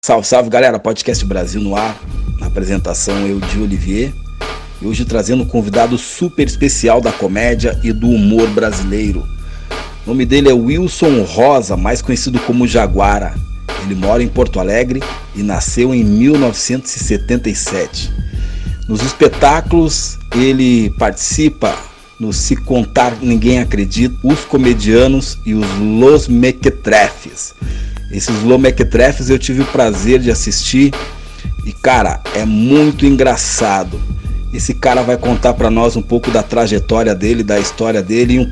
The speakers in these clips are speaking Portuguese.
Salve, salve galera, Podcast Brasil no ar, na apresentação eu, Di Olivier, e hoje trazendo um convidado super especial da comédia e do humor brasileiro. O nome dele é Wilson Rosa, mais conhecido como Jaguara. Ele mora em Porto Alegre e nasceu em 1977. Nos espetáculos ele participa no Se Contar Ninguém Acredita, Os Comedianos e os Los Mequetrefes. Esses Los Mequetrefes eu tive o prazer de assistir e, cara, é muito engraçado. Esse cara vai contar pra nós um pouco da trajetória dele, da história dele e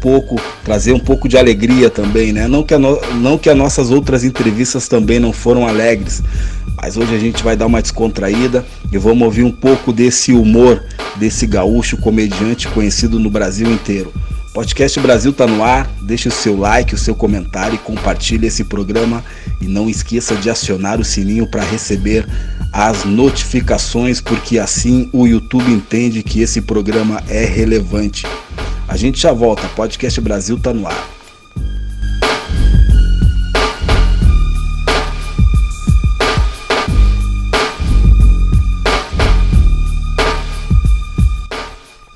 trazer um pouco de alegria também, né? Não que as nossas outras entrevistas também não foram alegres, mas hoje a gente vai dar uma descontraída e vamos ouvir um pouco desse humor desse gaúcho comediante conhecido no Brasil inteiro. Podcast Brasil tá no ar, deixe o seu like, o seu comentário e compartilhe esse programa e não esqueça de acionar o sininho para receber as notificações, porque assim o YouTube entende que esse programa é relevante. A gente já volta, Podcast Brasil tá no ar.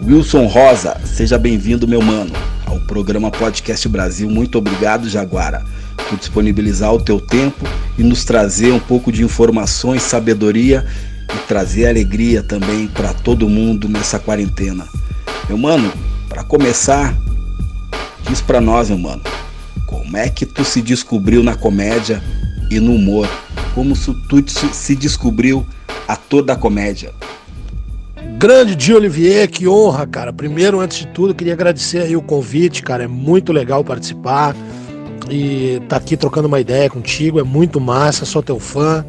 Wilson Rosa, seja bem-vindo, meu mano, ao programa Podcast Brasil. Muito obrigado, Jaguara, por disponibilizar o teu tempo e nos trazer um pouco de informações, sabedoria e trazer alegria também para todo mundo nessa quarentena. Meu mano, para começar, diz para nós, meu mano, como é que tu se descobriu na comédia e no humor? Como tu se descobriu ator da comédia? Grande Di Olivier, que honra, cara. Primeiro, antes de tudo, eu queria agradecer aí o convite, cara. É muito legal participar e tá aqui trocando uma ideia contigo. É muito massa, sou teu fã.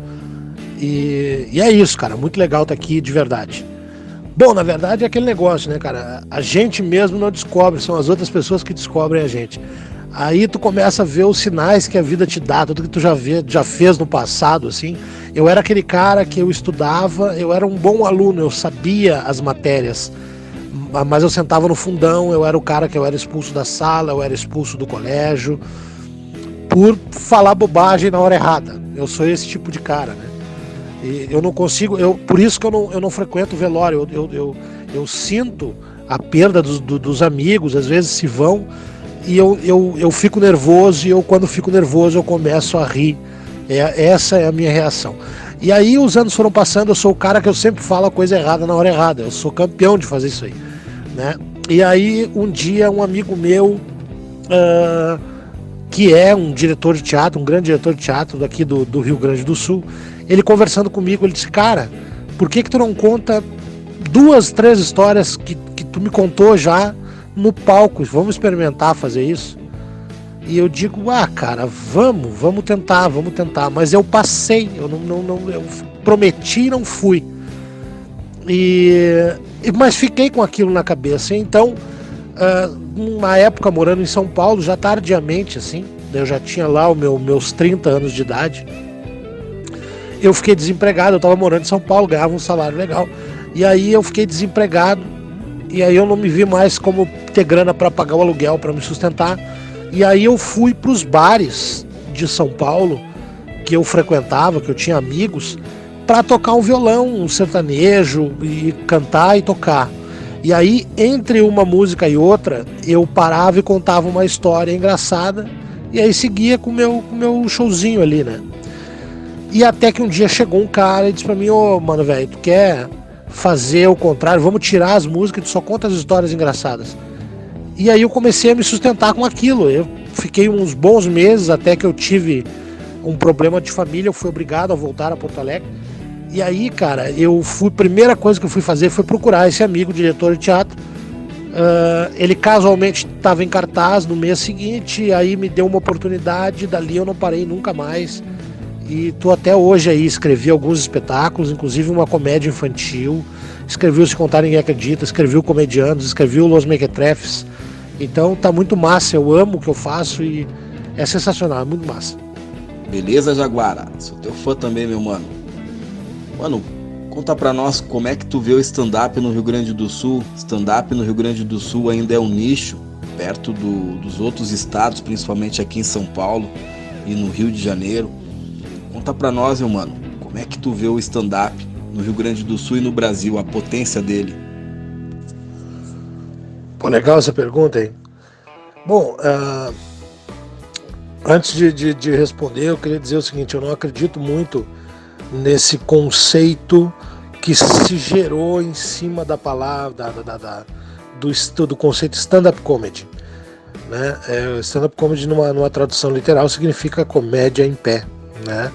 E é isso, cara. Muito legal tá aqui, de verdade. Bom, na verdade é aquele negócio, né, cara? A gente mesmo não descobre, são as outras pessoas que descobrem a gente. Aí tu começa a ver os sinais que a vida te dá, tudo que tu já fez no passado, assim. Eu era aquele cara que eu estudava, eu era um bom aluno, eu sabia as matérias, mas eu sentava no fundão, eu era o cara que eu era expulso da sala, eu era expulso do colégio, por falar bobagem na hora errada. Eu sou esse tipo de cara, né? E eu não consigo, por isso que eu não frequento velório, eu sinto a perda dos amigos, às vezes se vão, e eu fico nervoso, e quando fico nervoso eu começo a rir. Essa é a minha reação. E aí os anos foram passando, eu sou o cara que eu sempre falo a coisa errada na hora errada, eu sou campeão de fazer isso aí, né? E aí um dia um amigo meu, que é um diretor de teatro, um grande diretor de teatro daqui do Rio Grande do Sul, ele conversando comigo, ele disse: cara, por que tu não conta 2, 3 histórias que tu me contou já no palco? Vamos experimentar fazer isso? E eu digo: cara, vamos tentar, mas eu passei, eu prometi e não fui, mas fiquei com aquilo na cabeça. Então, numa época morando em São Paulo, já tardiamente, assim, eu já tinha lá meus 30 anos de idade, eu fiquei desempregado, eu estava morando em São Paulo, ganhava um salário legal, e aí eu fiquei desempregado, e aí eu não me vi mais como ter grana para pagar o aluguel, para me sustentar. E aí eu fui para os bares de São Paulo que eu frequentava, que eu tinha amigos, para tocar um violão, um sertanejo, e cantar e tocar. E aí, entre uma música e outra, eu parava e contava uma história engraçada, e aí seguia com o meu showzinho ali, né? E até que um dia chegou um cara e disse pra mim: ô, mano, velho, tu quer fazer o contrário? Vamos tirar as músicas e tu só conta as histórias engraçadas. E aí eu comecei a me sustentar com aquilo. Eu fiquei uns bons meses até que eu tive um problema de família, eu fui obrigado a voltar a Porto Alegre. E aí, cara, primeira coisa que eu fui fazer foi procurar esse amigo, diretor de teatro. Ele casualmente estava em cartaz no mês seguinte, aí me deu uma oportunidade, dali eu não parei nunca mais. E tô até hoje aí, escrevi alguns espetáculos, inclusive uma comédia infantil, escrevi o Se Contar Ninguém Acredita, escrevi o Comedianos, escrevi o Los Mequetrefes. Então tá muito massa, eu amo o que eu faço e é sensacional, é muito massa. Beleza, Jaguara? Sou teu fã também, meu mano. Mano, conta pra nós como é que tu vê o stand-up no Rio Grande do Sul. Stand-up no Rio Grande do Sul ainda é um nicho, perto dos outros estados, principalmente aqui em São Paulo e no Rio de Janeiro. Conta pra nós, meu mano, Como é que tu vê o stand-up no Rio Grande do Sul e no Brasil, a potência dele? Pô, legal essa pergunta, hein? Bom, antes de responder, eu queria dizer o seguinte: eu não acredito muito nesse conceito que se gerou em cima da palavra, do conceito stand-up comedy. Né? Stand-up comedy, numa tradução literal, significa comédia em pé. Né?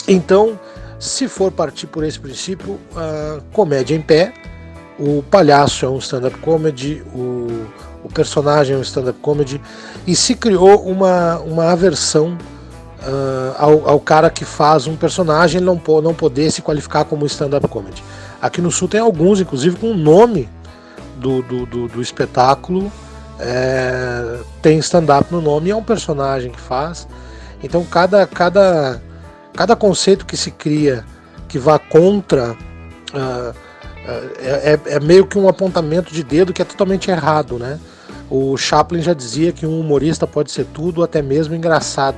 Então, se for partir por esse princípio, a comédia em pé, o palhaço é um stand-up comedy, o personagem é um stand-up comedy, e se criou uma aversão ao cara que faz um personagem não poder se qualificar como stand-up comedy. Aqui no Sul tem alguns, inclusive com o nome do espetáculo, tem stand-up no nome, e é um personagem que faz. Então cada conceito que se cria que vá contra é meio que um apontamento de dedo que é totalmente errado, né? O Chaplin já dizia que um humorista pode ser tudo, até mesmo engraçado.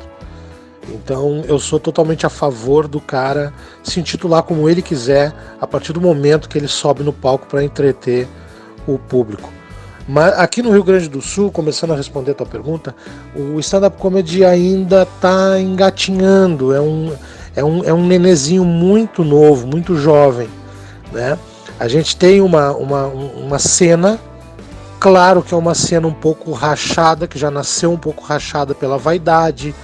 Então eu sou totalmente a favor do cara se intitular como ele quiser, a partir do momento que ele sobe no palco para entreter o público. Mas aqui no Rio Grande do Sul, começando a responder a tua pergunta, o stand-up comedy ainda está engatinhando, é um nenezinho muito novo, muito jovem, né? A gente tem uma cena, claro que é uma cena um pouco rachada, que já nasceu um pouco rachada pela vaidade,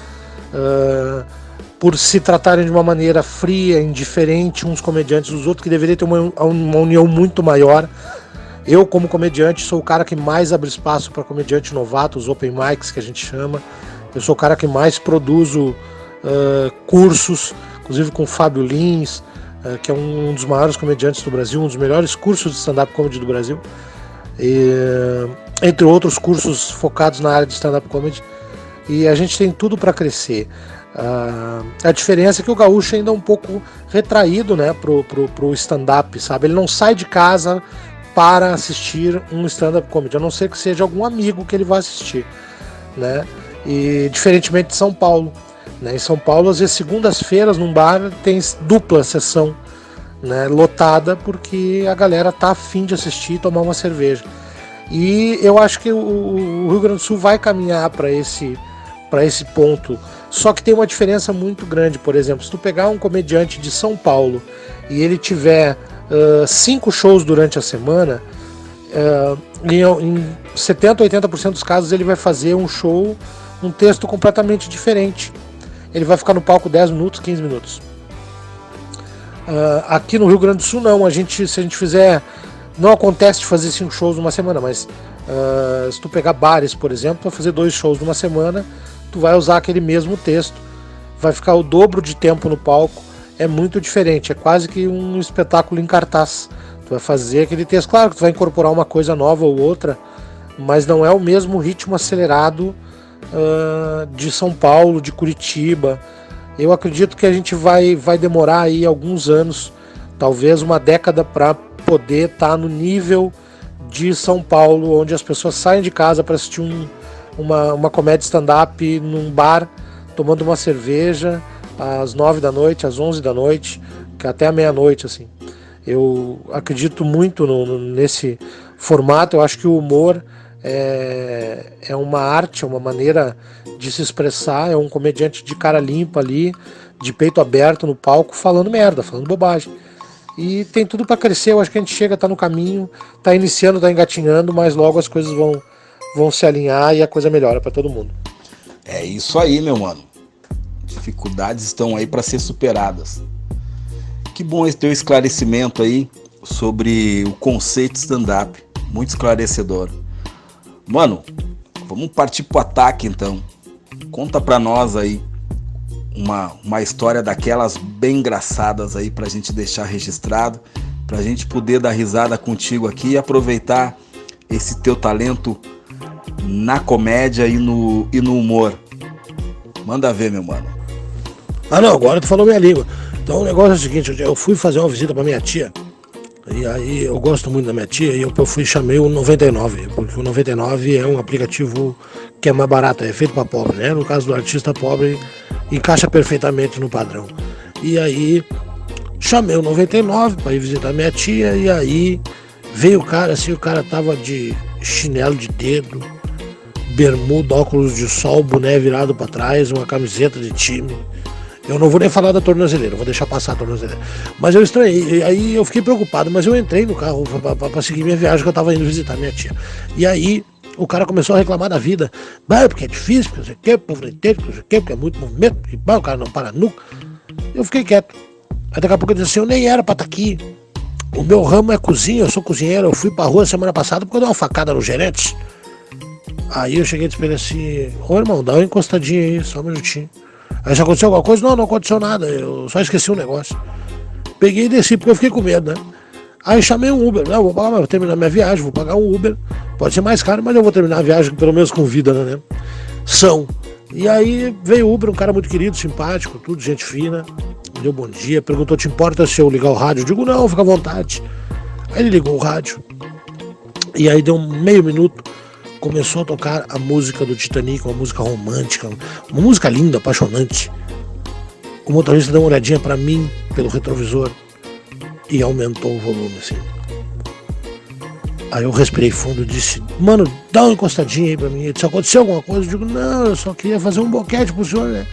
por se tratarem de uma maneira fria, indiferente uns comediantes dos outros, que deveria ter uma união muito maior. Eu, como comediante, sou o cara que mais abre espaço para comediante novato, os open mics que a gente chama. Eu sou o cara que mais produzo cursos, inclusive com o Fábio Lins, que é um dos maiores comediantes do Brasil, um dos melhores cursos de stand-up comedy do Brasil, entre outros cursos focados na área de stand-up comedy. E a gente tem tudo para crescer. A diferença é que o gaúcho ainda é um pouco retraído, né, pro stand-up, sabe? Ele não sai de casa para assistir um stand-up comedy, a não ser que seja algum amigo que ele vá assistir, né? E diferentemente de São Paulo, né? Em São Paulo, às vezes, segundas-feiras num bar tem dupla sessão, né, lotada, porque a galera tá afim de assistir e tomar uma cerveja. E eu acho que o Rio Grande do Sul vai caminhar para esse ponto. Só que tem uma diferença muito grande. Por exemplo, se tu pegar um comediante de São Paulo e ele tiver 5 shows durante a semana, em 70, 80% dos casos ele vai fazer um texto completamente diferente. Ele vai ficar no palco 10 minutos, 15 minutos. Aqui no Rio Grande do Sul não, se a gente fizer, não acontece de fazer 5 shows numa semana, mas se tu pegar bares, por exemplo, para fazer 2 shows numa semana, tu vai usar aquele mesmo texto, vai ficar o dobro de tempo no palco. É muito diferente, é quase que um espetáculo em cartaz. Tu vai fazer aquele texto, claro que tu vai incorporar uma coisa nova ou outra, mas não é o mesmo ritmo acelerado de São Paulo, de Curitiba. Eu acredito que a gente vai demorar aí alguns anos, talvez uma década, para poder estar no nível de São Paulo, onde as pessoas saem de casa para assistir uma comédia stand-up num bar, tomando uma cerveja, às 9 da noite, às 11 da noite, que até a meia-noite, assim. Eu acredito muito nesse formato. Eu acho que o humor é uma arte, é uma maneira de se expressar. É um comediante de cara limpa ali, de peito aberto no palco, falando merda, falando bobagem. E tem tudo para crescer. Eu acho que a gente chega, tá no caminho, tá iniciando, tá engatinhando, mas logo as coisas vão se alinhar e a coisa melhora para todo mundo. É isso aí, meu mano. Dificuldades estão aí para ser superadas. Que bom esse teu esclarecimento aí sobre o conceito stand-up, muito esclarecedor. Mano, vamos partir pro ataque então. Conta pra nós aí uma história daquelas bem engraçadas aí pra gente deixar registrado, pra gente poder dar risada contigo aqui e aproveitar esse teu talento na comédia e no humor. Manda ver, meu mano. Não, agora tu falou minha língua. Então o negócio é o seguinte, eu fui fazer uma visita pra minha tia, e aí eu gosto muito da minha tia, e eu fui e chamei o 99, porque o 99 é um aplicativo que é mais barato, é feito pra pobre, né? No caso do artista pobre, encaixa perfeitamente no padrão. E aí chamei o 99 para ir visitar minha tia, e aí veio o cara, assim, o cara tava de chinelo de dedo, bermuda, óculos de sol, boné virado para trás, uma camiseta de time. Eu não vou nem falar da tornozeleira, vou deixar passar a tornozeleira. Mas eu estranhei, aí eu fiquei preocupado, mas eu entrei no carro para seguir minha viagem, que eu tava indo visitar minha tia. E aí o cara começou a reclamar da vida, porque é difícil, porque não sei o que, povo inteiro, porque não sei o que, porque é muito movimento, o cara não para nunca. Eu fiquei quieto. Aí daqui a pouco eu disse assim, eu nem era pra estar aqui. O meu ramo é cozinha, eu sou cozinheiro, eu fui pra rua semana passada porque eu dei uma facada no gerente. Aí eu cheguei e disse assim, ô irmão, dá uma encostadinha aí, só um minutinho. Aí já aconteceu alguma coisa? Não, não aconteceu nada, eu só esqueci um negócio. Peguei e desci porque eu fiquei com medo, né? Aí chamei um Uber, não, vou terminar minha viagem, vou pagar um Uber, pode ser mais caro, mas eu vou terminar a viagem pelo menos com vida, né? E aí veio o Uber, um cara muito querido, simpático, tudo, gente fina, me deu bom dia, perguntou, te importa se eu ligar o rádio? Eu digo, não, fica à vontade. Aí ele ligou o rádio, e aí deu meio minuto, começou a tocar a música do Titanic, uma música romântica, uma música linda, apaixonante. O motorista deu uma olhadinha pra mim pelo retrovisor e aumentou o volume, assim. Aí eu respirei fundo e disse, mano, dá uma encostadinha aí pra mim. Ele disse, aconteceu alguma coisa? Eu digo, não, eu só queria fazer um boquete pro senhor, né?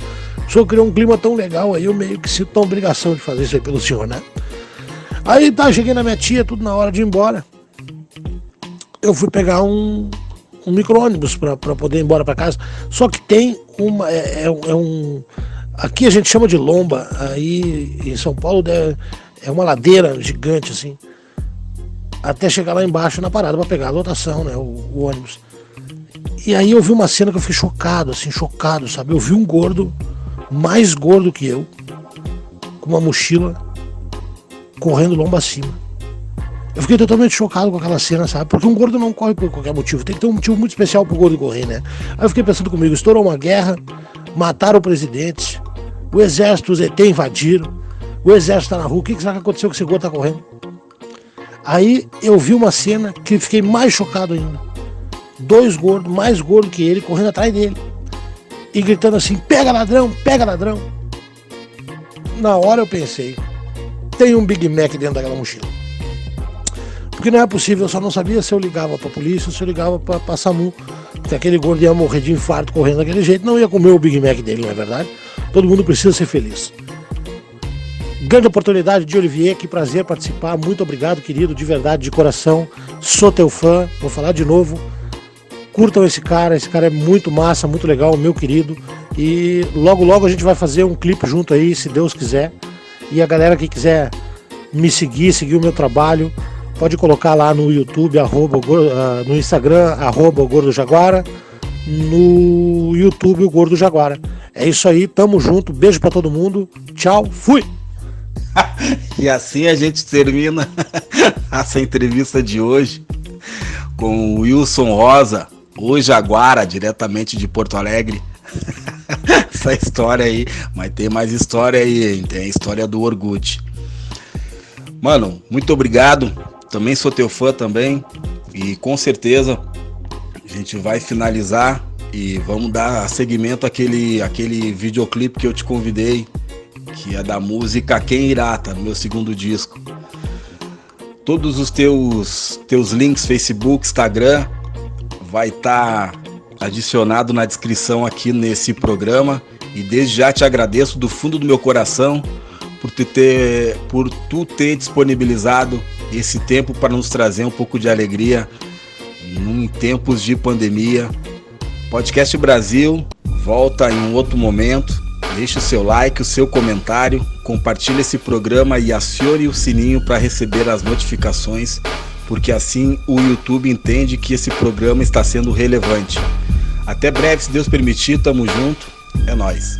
O senhor criou um clima tão legal aí, eu meio que sinto a obrigação de fazer isso aí pelo senhor, né? Aí tá, cheguei na minha tia, tudo na hora de ir embora. Eu fui pegar um micro-ônibus pra poder ir embora pra casa. Só que tem uma, aqui a gente chama de lomba, aí em São Paulo é uma ladeira gigante, assim, até chegar lá embaixo na parada pra pegar a lotação, né, o ônibus. E aí eu vi uma cena que eu fiquei chocado, sabe? Eu vi um gordo, mais gordo que eu, com uma mochila, correndo lomba acima. Eu fiquei totalmente chocado com aquela cena, sabe? Porque um gordo não corre por qualquer motivo, tem que ter um motivo muito especial pro gordo correr, né? Aí eu fiquei pensando comigo, estourou uma guerra, mataram o presidente, o exército, os ET invadiram, o exército tá na rua, o que será que aconteceu que esse gordo tá correndo? Aí eu vi uma cena que fiquei mais chocado ainda. 2 gordos, mais gordo que ele, correndo atrás dele. E gritando assim, pega ladrão, pega ladrão. Na hora eu pensei, tem um Big Mac dentro daquela mochila. Porque não é possível, eu só não sabia se eu ligava pra polícia ou se eu ligava pra SAMU. Porque aquele gordo ia morrer de infarto correndo daquele jeito, não ia comer o Big Mac dele, não é verdade? Todo mundo precisa ser feliz. Grande oportunidade de Olivier, que prazer participar, muito obrigado, querido, de verdade, de coração, sou teu fã, vou falar de novo, curtam esse cara é muito massa, muito legal, meu querido, e logo logo a gente vai fazer um clipe junto aí, se Deus quiser, e a galera que quiser me seguir o meu trabalho, pode colocar lá no YouTube, no Instagram, @gordojaguara, no YouTube o Gordo Jaguara. É isso aí, tamo junto, beijo pra todo mundo, tchau, fui! E assim a gente termina essa entrevista de hoje com o Wilson Rosa, o Jaguara, diretamente de Porto Alegre. Essa história aí, mas tem mais história aí, hein? Tem a história do Orgut. Mano, muito obrigado, também sou teu fã também, e com certeza a gente vai finalizar e vamos dar seguimento àquele videoclipe que eu te convidei, que é da música Quem Irá, tá no meu segundo disco. Todos os teus links, Facebook, Instagram, vai estar adicionado na descrição aqui nesse programa. E desde já te agradeço do fundo do meu coração por tu ter disponibilizado esse tempo para nos trazer um pouco de alegria em tempos de pandemia. Podcast Brasil volta em um outro momento. Deixe o seu like, o seu comentário, compartilhe esse programa e acione o sininho para receber as notificações, porque assim o YouTube entende que esse programa está sendo relevante. Até breve, se Deus permitir, tamo junto, é nóis.